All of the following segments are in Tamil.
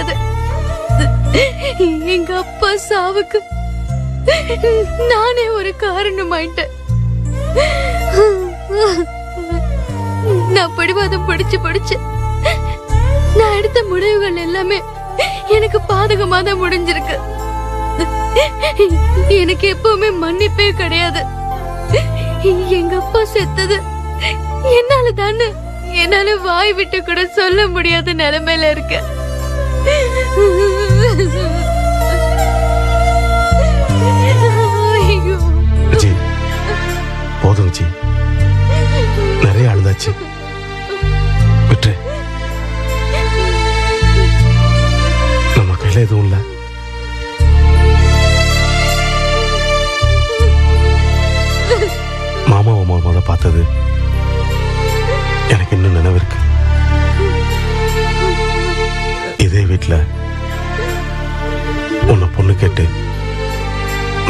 முடியாது. எங்க அப்பா சாவுக்கு நானே ஒரு காரணமாயிட்டேன். நான் பிடிவாதம் பிடிச்சு நான் எடுத்த முடிவுகள் எல்லாமே எனக்கு பாதகமா தான் முடிஞ்சிருக்கு. எனக்கு எப்பவுமே மன்னிப்பே கிடையாது. எங்க அப்பா செத்தது என்னால தானே என்னால வாய் விட்டு கூட சொல்ல முடியாத நிலைமையில இருக்க. போதும் ஜி, நிறைய அழுதாச்சு, விட்டு. நம்ம கையில எதுவும் இல்ல. மாமாவை முத பார்த்தது எனக்கு இன்னும் நினைவு இருக்கு. இதே வீட்டுல உன்னை பொண்ணு கேட்டு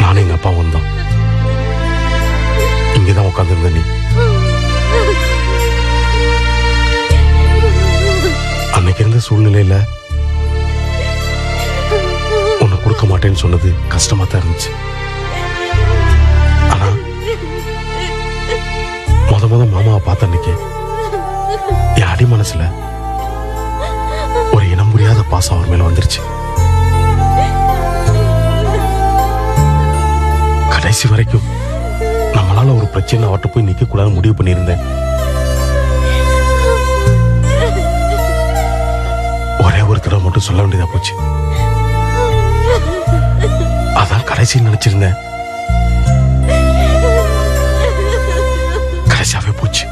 நானும் எங்க அப்பா வந்தோம். இங்கதான் உட்கார்ந்து நீ அன்னைக்கு இருந்த சூழ்நிலையில உன்னை கொடுக்க மாட்டேன்னு சொன்னது கஷ்டமா தான் இருந்துச்சு. ஆனா முத மாமாவை பார்த்த அன்னைக்கு என் அடி மனசுல ஒரு இனம் புரியாத பாசம் அவர் மேல வந்துருச்சு. கடைசி வரைக்கும் நம்மளால ஒரு பிரச்சனை அவட்ட போய் நிக்க கூடாது முடிவு பண்ணியிருந்தேன். ஒரே ஒரு தடவை மட்டும் சொல்ல வேண்டியதா போச்சு. அதான் கடைசி நினைச்சிருந்தேன். கடைசியாவே போச்சு.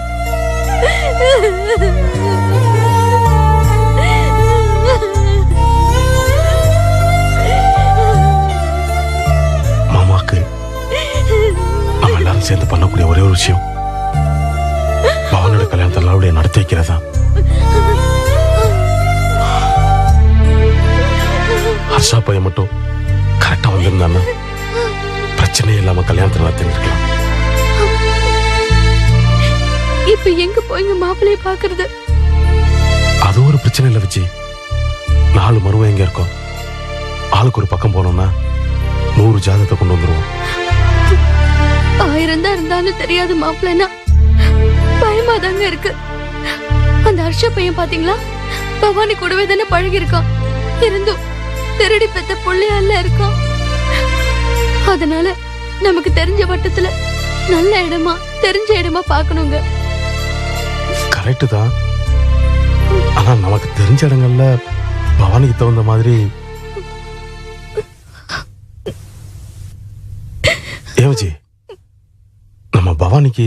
மாமாக்கு நம்ம எல்லாரும் சேர்ந்து பண்ணக்கூடிய ஒரே ஒரு விஷயம் பவனோட கல்யாணத்தை நல்லபடியா நடத்தி வைக்கிறதா. ஹர்ஷா பையன் மட்டும் கரெக்டா வந்திருந்தான்னா பிரச்சனை இல்லாம கல்யாணத்தை நடத்திருக்கலாம். இப்ப எங்க போய் மாப்பிள்ளைய பாக்குறது? அது ஒரு பிரச்சனை இல்ல வச்சு. 4 மருவம் எங்க இருக்கோம், ஆளுக்கு ஒரு பக்கம் போனோம்னா 100 ஜாதகத்தை கொண்டு வந்துருவோம். 1000 தான் இருந்தாலும் தெரியாது மாப்பிள்ளைனா பயமா தாங்க இருக்கு. அந்த ஹர்ஷ பையன் பாத்தீங்களா, பவானி கூடவே தானே பழகி இருக்கான். இருந்தும் திருடி பெத்த புள்ளையால இருக்கான். அதனால நமக்கு தெரிஞ்ச வட்டத்துல நல்ல இடமா தெரிஞ்ச இடமா பாக்கணுங்க. கரெக்ட் தான். ஆனா நமக்கு தெரிஞ்ச இடங்கள்ல பவானிக்கு தகுந்த மாதிரி ஏவஜி நம்ம பவானிக்கு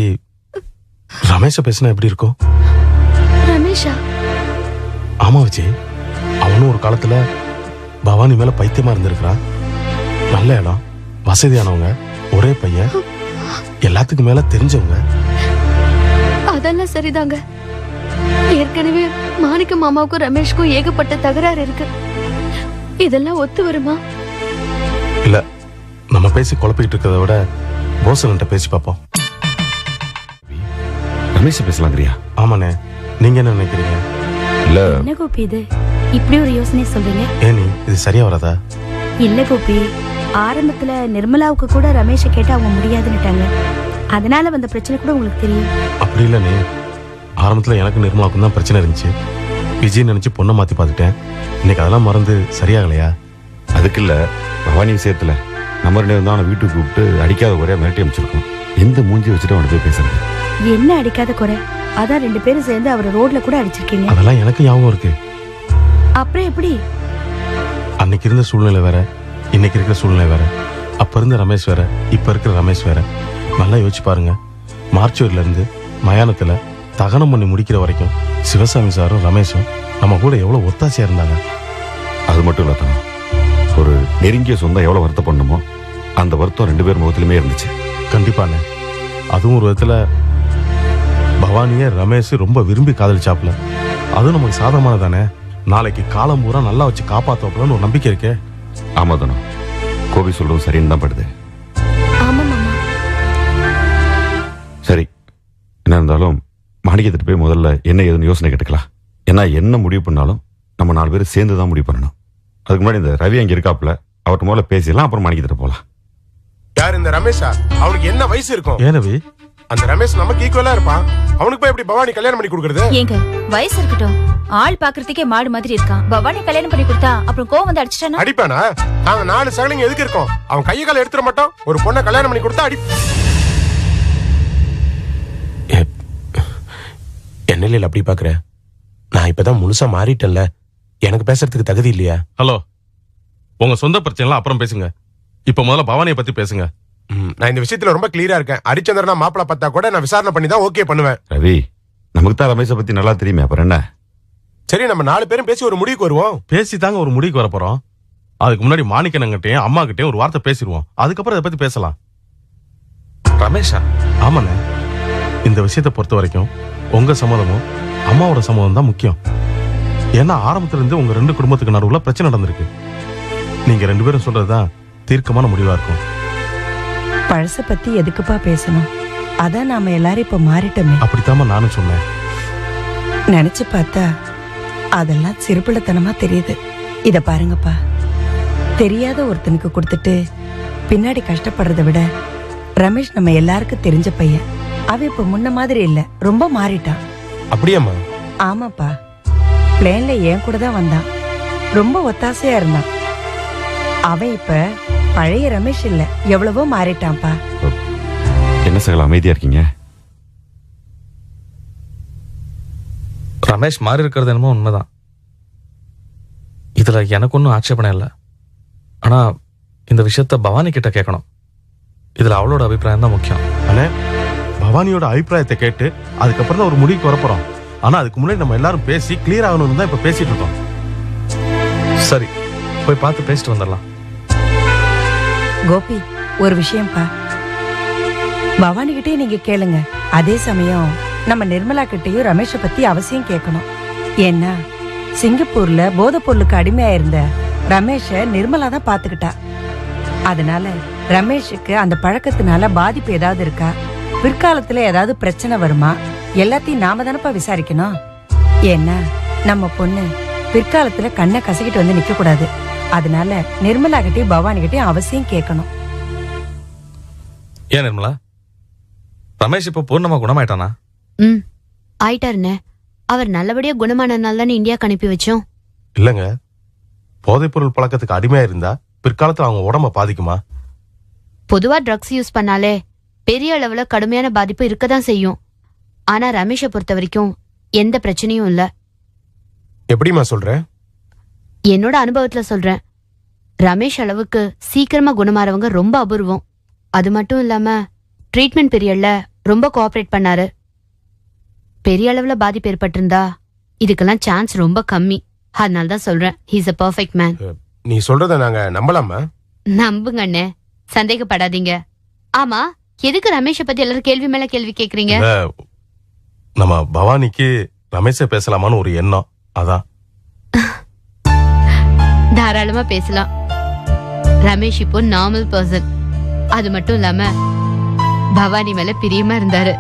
ரமேஷ பேசினா எப்படி இருக்கும்? ரமேஷா? ஆமா விஜய், அவனும் ஒரு காலத்துல பவானி மேல பைத்தியமா இருந்திருக்கிறான். நல்ல இடம், வசதியானவங்க, ஒரே பையன், எல்லாத்துக்கும் மேல தெரிஞ்சவங்க. அதெல்லாம் சரிதாங்க. ஏற்கனவே மாணிக்க மாமாவுக்கும் ரமேஷ்க்கும் ஏகப்பட்ட தகராறு இருக்கு. இதெல்லாம் ஒத்து வருமா? இல்ல, நம்ம பேசி குழப்பிட்டு இருக்கிறத விட போசன்கிட்ட பேசி பார்ப்போம். ரமேஷ் பேசலாங்கிறியா? ஆமாண்ணே, நீங்க என்ன நினைக்கிறீங்க? இல்ல என்ன கோபி இது இப்படி ஒரு யோசனை சொல்றீங்க? ஏனி இது சரியா வராதா? இல்ல கோபி, ஆரம்பத்துல நிர்மலாவுக்கு கூட ரமேஷ கேட்டு அவங்க முடியாதுன்னுட்டாங்க. அதனால வந்த பிரச்சனை கூட உங்களுக்கு தெரியும். அப்படி இல்லண்ணே, ஆரம்பத்துல எனக்கு நிர்மலாவுக்கும் தான் பிரச்சனை இருந்துச்சு. விஜய் நினைச்சு பொண்ணை மாத்தி பார்த்துட்டேன். இன்னைக்கு அதெல்லாம் மறந்து சரியாகலையா? அதுக்கு இல்ல, பவானி விஷயத்துல நம்ம 2 தான் அவனை வீட்டுக்கு கூப்பிட்டு அடிக்காத ஒரே மிரட்டி அமைச்சிருக்கோம். எந்த மூஞ்சி வச்சுட்டு அவனை போய் பேசுறது? என்ன அடிக்காத குறை? அதான் 2 பேரும் சேர்ந்து அவரை ரோட்ல கூட அடிச்சிருக்கீங்க. அதெல்லாம் எனக்கு ஞாபகம் இருக்கு. அப்புறம் எப்படி? அன்னைக்கு இருந்த சூழ்நிலை வேற, இன்னைக்கு இருக்கிற சூழ்நிலை வேற. அப்ப இருந்த ரமேஷ் வேற, இப்ப இருக்கிற ரமேஷ் வேற. நல்லா யோசிச்சு பாருங்க. மார்ச்சுவரில இருந்து மயானத்துல தகனம் பண்ணி முடிக்கிற வரைக்கும் சிவசாமி சாரும் ரமேஷும் நம்ம கூட எவ்வளவு ஒத்தாசையா இருந்தாங்க. அது மட்டும் இல்ல தானே, ஒரு நெருங்கிய சொந்தம் எவ்வளவு வருத்தம் பண்ணுமோ அந்த வருத்தம் 2 பேர் முகத்திலுமே இருந்துச்சு. கண்டிப்பாண்ணே. அதுவும் ஒரு விதத்துல பவானிய ரமேஷ் ரொம்ப விரும்பி காதலிச்சாப்ல. அதுவும் நமக்கு சாதகமானதானே. நாளைக்கு காலம் பூரா நல்லா வச்சு காப்பாத்தப்பலன்னு ஒரு நம்பிக்கை இருக்கே. ஆமா தானே, கோபி சொல்றதும் சரின்னு தான் படுது. ஆமா மாமா. சரி, என்ன இருந்தாலும் மாணிக்கத்துட்டு போய் முதல்ல என்ன ஏதுன்னு யோசனை கேட்டுக்கலாம். ஏன்னா என்ன முடிவு பண்ணாலும் நம்ம 4 பேரும் சேர்ந்து தான் முடிவு பண்ணணும். அதுக்கு முன்னாடி இந்த ரவி அங்க இருக்காப்புல, அவர்கிட்ட முதல்ல பேசிடலாம், அப்புறம் மாணிக்கிட்ட போலாம். யார் இந்த ரமேஷா? அவனுக்கு என்ன வயசு இருக்கும்? ஏன் ரவி? அந்த ரமேஷ் நமக்கு ஈக்குவலா இருப்பான். அவனுக்கு போய் எப்படி பவானி கல்யாணம் பண்ணி கொடுக்கறது? ஏங்க வயசு இருக்கட்டும், ஆள் பாக்குறதுக்கே மாடு மாதிரி இருக்கான். பவானி கல்யாணம் பண்ணி கொடுத்தா அப்புறம் கோவம் வந்து அடிச்சிட்டானா? அடிப்பானா? நாங்க 4 சகலிங்க எதுக்கு இருக்கோம்? அவன் கையை கால எடுத்துட மாட்டோம். ஒரு பொண்ணை கல்யாணம் பண்ணி கொடுத்தா அடி. என்ன அப்படி பாக்குற? நான் இப்பதான் முழுசா மாறிட்டேன்ல, எனக்கு பேசுறதுக்கு தகுதி இல்லையா? ஹலோ, உங்க சொந்த பிரச்சனை அப்புறம் பேசுங்க. இப்ப முதல்ல பவானியை பத்தி பேசுங்க. நான் இந்த விஷயத்துல ரொம்ப கிளியரா இருக்கேன். ஹரிச்சந்திரனா மாப்பிள பார்த்தா கூட நான் விசாரணை பண்ணி தான் ஓகே பண்ணுவேன். ரவி, நமக்கு தான் ரமேஷை பத்தி நல்லா தெரியுமே, அப்புறம் என்ன? சரி, நம்ம 4 பேரும் பேசி ஒரு முடிவுக்கு வருவோம். பேசி தாங்க ஒரு முடிவுக்கு வர போறோம். அதுக்கு முன்னாடி மாணிக்கனங்கிட்டையும் அம்மா கிட்டையும் ஒரு வார்த்தை பேசிடுவோம். அதுக்கப்புறம் இதை பத்தி பேசலாம். ரமேஷா? ஆமாண்ணே, இந்த விஷயத்தை பொறுத்த வரைக்கும் உங்க சம்மதமும் அம்மாவோட சம்மதம் தான் முக்கியம். ஏன்னா ஆரம்பத்துல இருந்து உங்க 2 குடும்பத்துக்கு நடுவுல பிரச்சனை நடந்திருக்கு. நீங்க 2 பேரும் சொல்றதுதான் தீர்க்கமான முடிவா இருக்கும். பழச பத்தி எதுக்குப்பா பேசணும்? அதான் நாம எல்லாரும் இப்ப மாறிட்டோமே. அப்படித்தாம்மா நானும் சொன்னேன். நினைச்சு பார்த்தா அதெல்லாம் சிறுபிள்ளைத்தனமா தெரியுது. இத பாருங்கப்பா, தெரியாத ஒருத்தனுக்கு கொடுத்துட்டு பின்னாடி கஷ்டப்படுறத விட ரமேஷ் நம்ம எல்லாருக்கும் தெரிஞ்ச பையன். அவன் இப்ப முன்ன மாதிரி இல்ல, ரொம்ப மாறிட்டான். அப்படியாம்மா? ஆமாப்பா, பிளேன்ல என் கூட தான் வந்தான். ரொம்ப ஒத்தாசையா இருந்தான். அவன் இப்ப பழைய ரமேஷ் இல்ல, எவ்வளவோ மாறிட்டான்ப்பா. என்ன சகல அமைதியா இருக்கீங்க? ரமேஷ் மாறி இருக்கிறது என்னமோ உண்மைதான். இதுல எனக்கு ஒன்றும் ஆட்சேபணம் இல்லை. ஆனா இந்த விஷயத்த பவானி கிட்ட கேட்கணும். இதுல அவளோட அபிப்பிராயம் தான் முக்கியம். அண்ணே, பவானியோட அபிப்பிராயத்தை கேட்டு அதுக்கப்புறம் தான் ஒரு முடிவுக்கு வரப்போறோம். ஆனா அதுக்கு முன்னாடி நம்ம எல்லாரும் பேசி கிளியர் ஆகணும்னு தான் இப்ப பேசிட்டு இருக்கோம். சரி, போய் பார்த்து பேசிட்டு வந்துடலாம். கோபி, ஒரு விஷயம்ப்பா, பவானி கிட்டே நீங்க கேளுங்க. அதே சமயம் நம்ம நிர்மலா கிட்டையும் ரமேஷ பத்தி அவசியம் கேட்கணும். ஏன்னா சிங்கப்பூர்ல போதை பொருளுக்கு அடிமையா இருந்த ரமேஷ நிர்மலா தான் பாத்துக்கிட்டா. அதனால ரமேஷுக்கு அந்த பழக்கத்தினால பாதிப்பு ஏதாவது இருக்கா, பிற்காலத்துல ஏதாவது பிரச்சனை வருமா, எல்லாத்தையும் நாம தானப்பா விசாரிக்கணும். ஏன்னா நம்ம பொண்ணு பிற்காலத்துல கண்ணை கசக்கிட்டு வந்து நிக்க கூடாது. அதனால நிர்மலா கிட்டையும் பவானி கிட்டையும் அவசியம் கேட்கணும். ஏன் நிர்மலா, ரமேஷ் இப்போ பூர்ணமா குணமாயிட்டானா? ஆயிட்டாருண்ணே. அவர் நல்லபடியா குணமானதுனால தானே இந்தியாவுக்கு அனுப்பி வச்சோம். இல்லங்க, போதைப்பொருள் பழக்கத்துக்கு அடிமையா இருந்தா பிற்காலத்துல அவங்க உடம்ப பாதிக்குமா? பொதுவா ட்ரக்ஸ் யூஸ் பண்ணாலே பெரிய அளவுல கடுமையான பாதிப்பு இருக்கதான் செய்யும். ஆனா ரமேஷை பொறுத்த வரைக்கும் எந்த பிரச்சனையும் இல்ல. எப்படிமா சொல்ற? என்னோட அனுபவத்துல சொல்றேன். ரமேஷ் அளவுக்கு சீக்கிரமா குணமாறவங்க ரொம்ப அபூர்வம். அது மட்டும் இல்லாம ட்ரீட்மெண்ட் பீரியட்ல ரொம்ப கோஆபரேட் பண்ணாரு. பெரிய அளவுல பாதிப்பு ஏற்பட்டிருந்தா இதுக்கெல்லாம் சான்ஸ் ரொம்ப கம்மி. அதனால தான் சொல்றேன், ஹீஸ் a perfect man. நீ சொல்றத நாங்க நம்பலாமா? நம்புங்க அண்ணே, சந்தேகப்படாதீங்க. ஆமா, எதுக்கு ரமேஷை பத்தி எல்லாரும் கேள்வி மேல கேள்வி கேக்குறீங்க? இல்ல, நம்ம பவானிக்கு ரமேஷை பேசலாமான்னு ஒரு எண்ணம், அதான். தாராளமா பேசலாம். ரமேஷ் இப்போ நார்மல் பர்சன். அது மட்டும் இல்லாம பவானி மேல பிரியமா இருந்தாரு.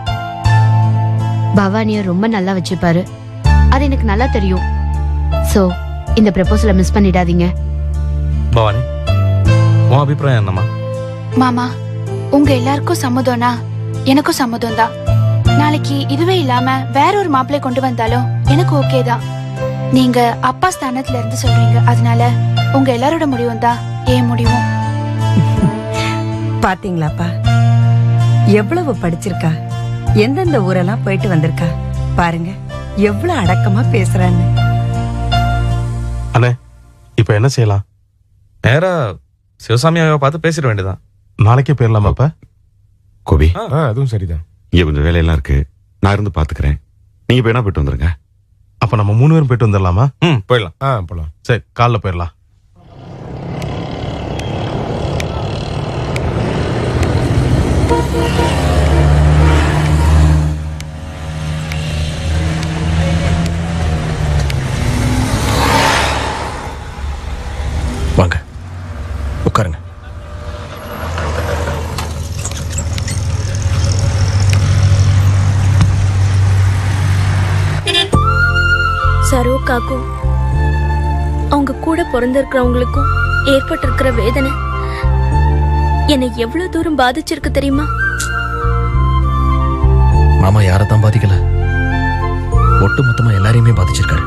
பவானிய ரொம்ப நல்லா வச்சுப்பாரு. அது எனக்கு நல்லா தெரியும். சோ இந்த ப்ரப்போசலை மிஸ் பண்ணிடாதீங்க. பவானி, உன் அபிப்பிராயம் என்னம்மா? மாமா, உங்க எல்லாருக்கும் சம்மதம்னா எனக்கும் சம்மதம் தான். நாளைக்கு இதுவே இல்லாம வேற ஒரு மாப்பிள்ளை கொண்டு வந்தாலும் எனக்கு ஓகே தான். நீங்க அப்பா ஸ்தானத்துல இருந்து சொல்றீங்க, அதனால உங்க எல்லாரோட முடிவும் தான் ஏன் முடிவும். பாத்தீங்களாப்பா, எவ்வளவு படிச்சிருக்கா, எந்தெந்த ஊரெல்லாம் போயிட்டு வந்திருக்கா பாருங்க, எவ்வளவு அடக்கமா பேசுறான்னு. அண்ணே, இப்ப என்ன செய்யலாம்? நேரா சிவசாமியாவை பார்த்து பேசிட வேண்டியதான். நாளைக்கே போயிடலாமா? அப்ப கோபி, அதுவும் சரிதான். இங்க கொஞ்சம் வேலையெல்லாம் இருக்கு, நான் இருந்து பாத்துக்கிறேன். நீங்க போய் என்ன போயிட்டு வந்துருங்க. அப்ப நம்ம 3 பேரும் போயிட்டு வந்துடலாமா? போயிடலாம். போலாம். சரி, காலைல போயிடலாம். வாங்க, உட்காருங்க. சரோ காக்கு அவங்க கூட பிறந்திருக்கிறவங்களுக்கும் ஏற்பட்டிருக்கிற வேதனை என்னை எவ்வளவு தூரம் பாதிச்சிருக்கு தெரியுமா? மாமா யாரைத்தான் பாதிக்கல, ஒட்டு மொத்தமா எல்லாரையுமே பாதிச்சிருக்காரு.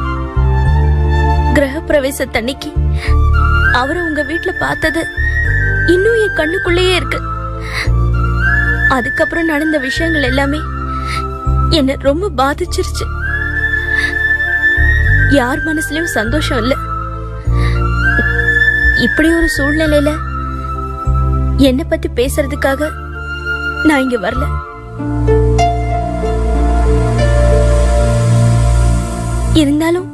கிரகப்பிரவேசத்தன்னைக்கு அவரை உங்க வீட்டுல பார்த்தது இன்னும் என் கண்ணுக்குள்ளேயே இருக்கு. அதுக்கப்புறம் நடந்த விஷயங்கள் எல்லாமே என்ன ரொம்ப பாதிச்சிருச்சு. யார் மனசுலயும் சந்தோஷம் இல்ல. இப்படி ஒரு சூழ்நிலையில என்ன பத்தி பேசுறதுக்காக நான் இங்க வரல. இருந்தாலும்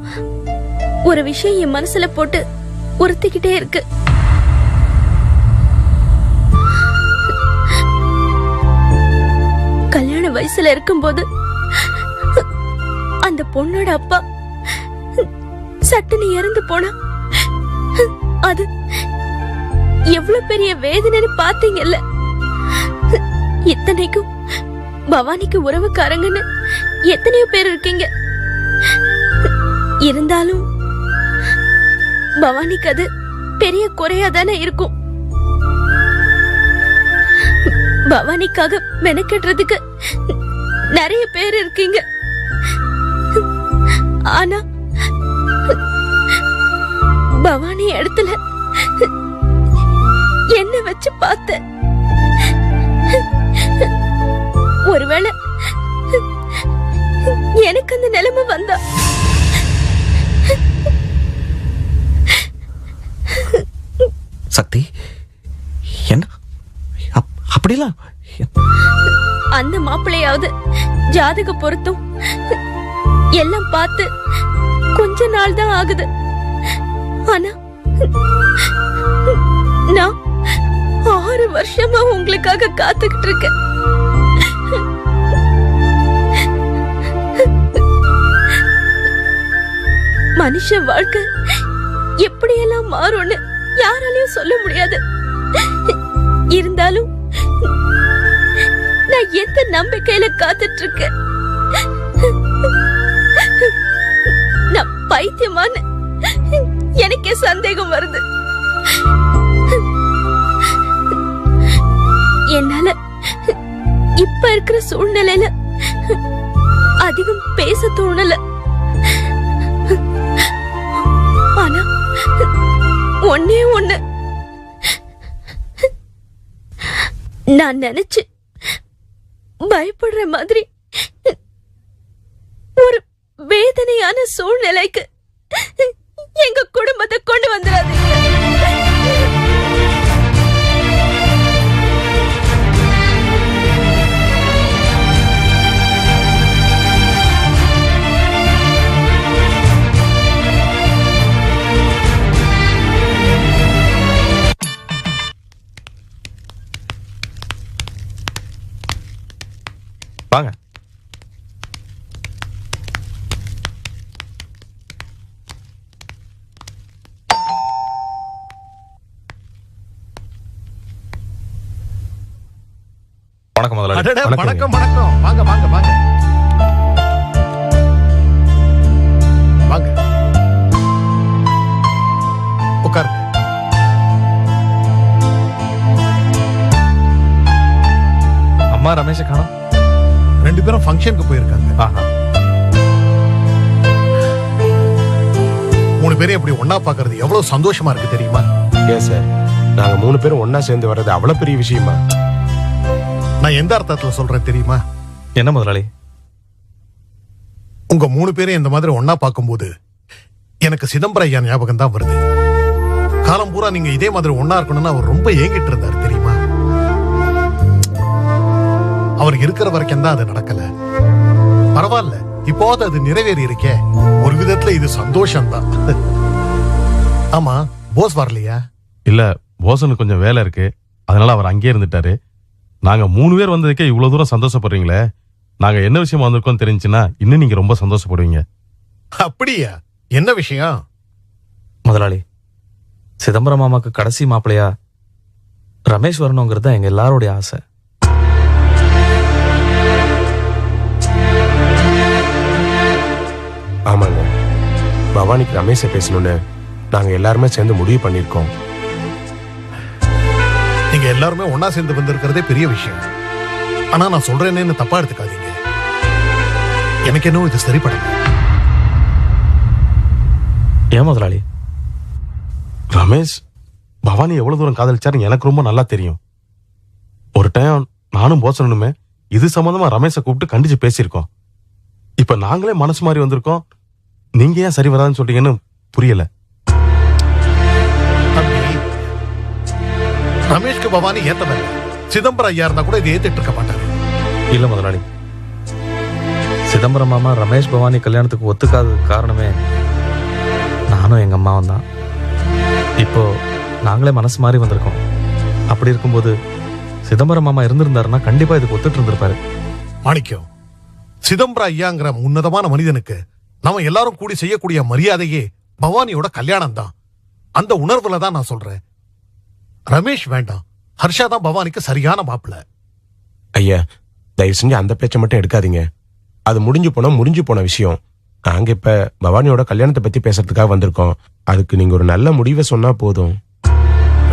ஒரு விஷயம் என் மனசுல போட்டு உறுத்திக்கிட்டே இருக்கு. கல்யாண வயசுல இருக்கும்போது அந்த பொண்ணோட அப்பா சட்டுன்னு இறந்து போனா அது எவ்வளவு பெரிய வேதனைன்னு பாத்தீங்கல்ல. இத்தனைக்கும் பவானிக்கு உறவுக்காரங்கன்னு எத்தனையோ பேர் இருக்கீங்க. இருந்தாலும் பவானிக்கு அது பெரிய குறையா தானே இருக்கும். பவானிக்காக மெனக்கெடுறதுக்கு நிறைய பேர் இருக்கீங்க. ஆனா பவானி இடத்துல என்ன வச்சு பார்த்த. ஒருவேளை எனக்கு அந்த நிலைமை வந்தா சக்தி என்ன அப்படிலாம் அந்த மாப்பிள்ளையாவது ஜாதக பொருத்தும் எல்லாம் பார்த்து கொஞ்ச நாள் தான் ஆகுது. ஆனா நான் 6 வருஷமா உங்களுக்காக காத்துக்கிட்டு இருக்கேன். மனுஷ வாழ்க்கை எப்படியெல்லாம் மாறும்னு யாராலையும் சொல்ல முடியாது. இருந்தாலும் நான் எந்த நம்பிக்கையில காத்துட்டு இருக்கேன். நான் பைத்தியமான எனக்கே சந்தேகம் வருது. என்னால இப்ப இருக்கிற சூழ்நிலையில அதிகம் பேச தோணல. ஆனா ஒன்னே ஒண்ணு நான் நினைச்சு பயப்படுற மாதிரி ஒரு வேதனையான சூழ்நிலைக்கு எங்க குடும்பத்தை கொண்டு வந்துடாதீங்க. வாங்க. வணக்கம் முதலாளி. அடடே, வணக்கம் வணக்கம். வாங்க வாங்க வாங்க வாங்க உட்காருங்க. அம்மா ரமேஷை காணோம். 2 பேரும் ஃபங்க்ஷனுக்கு போயிருக்காங்க. ஆஹா. 3 பேரும் இப்படி ஒன்னா பாக்குறது எவ்வளவு சந்தோஷமா இருக்கு தெரியுமா? ஏன் சார், நாங்க 3 பேரும் ஒன்னா சேர்ந்து வர்றது அவ்வளவு பெரிய விஷயமா? நான் எந்த அர்த்தத்துல சொல்றேன் தெரியுமா? என்ன முதலாளி? உங்க 3 பேரும் இந்த மாதிரி ஒன்னா பார்க்கும்போது எனக்கு சிதம்பரம் ஐயா ஞாபகம் தான் வருது. காலம் பூரா நீங்க இதே மாதிரி ஒன்னா இருக்கணும்னு அவர் ரொம்ப ஏங்கிட்டு இருந்தார் தெரியுமா? அவர் இருக்கிற வரைக்கும் தான் அது நடக்கல. பரவாயில்ல, இப்போது அது நிறைவேறி இருக்கே. ஒரு விதத்துல இது சந்தோஷம் தான். ஆமா, போஸ் வரலையா? இல்ல, போசனுக்கு கொஞ்சம் வேலை இருக்கு, அதனால அவர் அங்கேயே இருந்துட்டாரு. நாங்க 3 பேர் வந்ததுக்கே இவ்வளவு தூரம் சந்தோஷப்படுறீங்களே. நாங்க என்ன விஷயம் வந்திருக்கோம் தெரிஞ்சுன்னா இன்னும் நீங்க ரொம்ப சந்தோஷப்படுவீங்க. அப்படியா? என்ன விஷயம்? முதலாளி, சிதம்பரம் மாமாக்கு கடைசி மாப்பிள்ளையா ரமேஷ் வரணுங்கிறது தான் எங்க எல்லாரோடைய ஆசை. ஆமாங்க, பவானிக்கு ரமேஷை பேசணும்னு நாங்க எல்லாருமே சேர்ந்து முடிவு பண்ணியிருக்கோம். நீங்க எல்லாருமே ஒன்னா சேர்ந்து வந்திருக்கிறதே பெரிய விஷயம். ஆனா நான் சொல்றேன்னு தப்பா எடுத்துக்காதீங்க. எனக்கு என்ன இது சரிப்படல. ஏன் முதலாளி? ரமேஷ் பவானி எவ்வளவு தூரம் காதலிச்சாரு எனக்கு ரொம்ப நல்லா தெரியும். ஒரு டைம் நானும் போசனுமே இது சம்பந்தமா ரமேஷை கூப்பிட்டு கண்டிச்சு பேசியிருக்கோம். இப்ப நாங்களே மனசு மாதிரி வந்திருக்கோம். நீங்க ஏன் சரி வராதுன்னு சொல்றீங்கன்னு புரியல. தம்பி, ரமேஷ்க்கு பவானி ஏத்தவல்ல. சிதம்பரம் ஐயா இருந்தா கூட இதை ஏத்துட்டு இருக்க மாட்டாரு. இல்ல முதலாளி, சிதம்பரம் மாமா ரமேஷ் பவானி கல்யாணத்துக்கு ஒத்துக்காததுக்கு காரணமே நானும் எங்க அம்மாவும் தான். இப்போ நாங்களே மனசு மாதிரி வந்திருக்கோம். அப்படி இருக்கும்போது சிதம்பரம் மாமா இருந்திருந்தாருன்னா கண்டிப்பா இதுக்கு ஒத்துட்டு இருந்திருப்பாரு. மாணிக்கம், சிதம்பரம் ஐயாங்கிற உன்னதமான மனிதனுக்கு நாம எல்லாரும் கூடி செய்யக்கூடிய மரியாதையே பவானியோட கல்யாணம் தான். அந்த உணர்வுல தான் நான் சொல்றேன். ரமேஷ் வேண்டாம், ஹர்ஷா தான் பவானிக்கு சரியான மாப்பிள்ள. ஐயா, தயவு செஞ்சு அந்த பேச்சை மட்டும் எடுக்காதீங்க. அது முடிஞ்சு போன விஷயம். நாங்க இப்ப பவானியோட கல்யாணத்தை பத்தி பேசுறதுக்காக வந்திருக்கோம். அதுக்கு நீங்க ஒரு நல்ல முடிவை சொன்னா போதும்.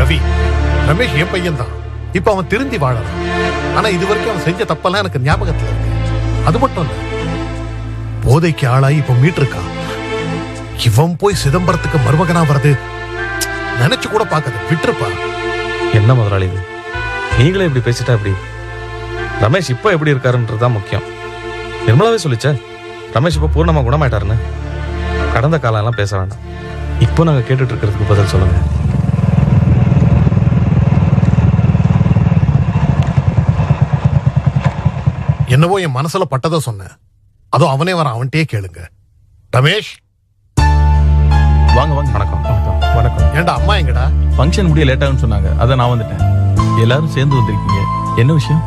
ரவி, ரமேஷ் என் பையன் தான். இப்ப அவன் திருந்தி வாழறான். ஆனா இது வரைக்கும் அவன் செஞ்ச தப்பெல்லாம் எனக்கு ஞாபகத்துல இருக்கு. அது மட்டும் இல்ல, போதைக்கு ஆளாயி இப்ப மீட்டிருக்கான். இவன் போய் சிதம்பரத்துக்கு மருமகனா வர்றது நினைச்சு கூட பாக்காது. விட்டுருப்பா. என்ன முதலாளி இது? நீங்களே இப்படி பேசிட்டா எப்படி? ரமேஷ் இப்போ எப்படி இருக்காருன்றதுதான் முக்கியம். நிர்மலாவே சொல்லிச்சே ரமேஷ் இப்போ பூர்ணமா குணமாயிட்டாருன்னு. கடந்த காலம் எல்லாம் பேச வேண்டாம். இப்போ நாங்க கேட்டுட்டு இருக்கிறதுக்கு பதில் சொல்லுங்க. என்னவோ என் மனசுல பட்டதை சொன்னேன். அதோ அவனே வர, அவன்கிட்டயே கேளுங்க. ரமேஷ், வாங்க வாங்க. வணக்கம். வணக்கம். ஏண்டா அம்மா எங்கடா? ஃபங்க்ஷன் முடிய லேட் ஆகும்னு சொன்னாங்க, அதான் நான் வந்துட்டேன். எல்லாரும் சேர்ந்து வந்திருக்கீங்க, என்ன விஷயம்?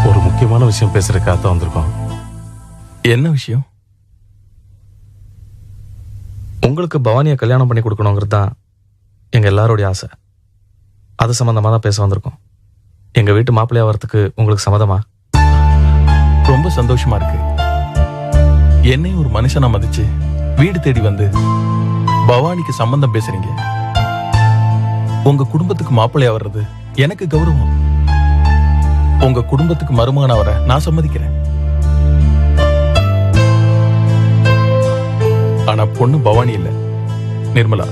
ஒரு முக்கியமான விஷயம் பேசுறதுக்காக தான் வந்திருக்கோம். என்ன விஷயம்? உங்களுக்கு பவானியை கல்யாணம் பண்ணி கொடுக்கணுங்கிறது தான் எங்க எல்லாரோடைய ஆசை. அது சம்பந்தமா தான் பேச வந்திருக்கோம். எங்க வீட்டு மாப்பிள்ளையா வரத்துக்கு உங்களுக்கு சம்மதமா? ரொம்ப சந்தோஷமா இருக்கு. என்னையும் ஒரு மனுஷனா மதிச்சு வீடு தேடி வந்து பவானிக்கு சம்பந்தம் பேசுறீங்க. உங்க குடும்பத்துக்கு மாப்பிள்ளையா வர்றது எனக்கு கௌரவம். உங்க குடும்பத்துக்கு மருமகனா வர நான் சம்மதிக்கிறேன். ஆனா பொண்ணு பவானி இல்ல, நிர்மலா.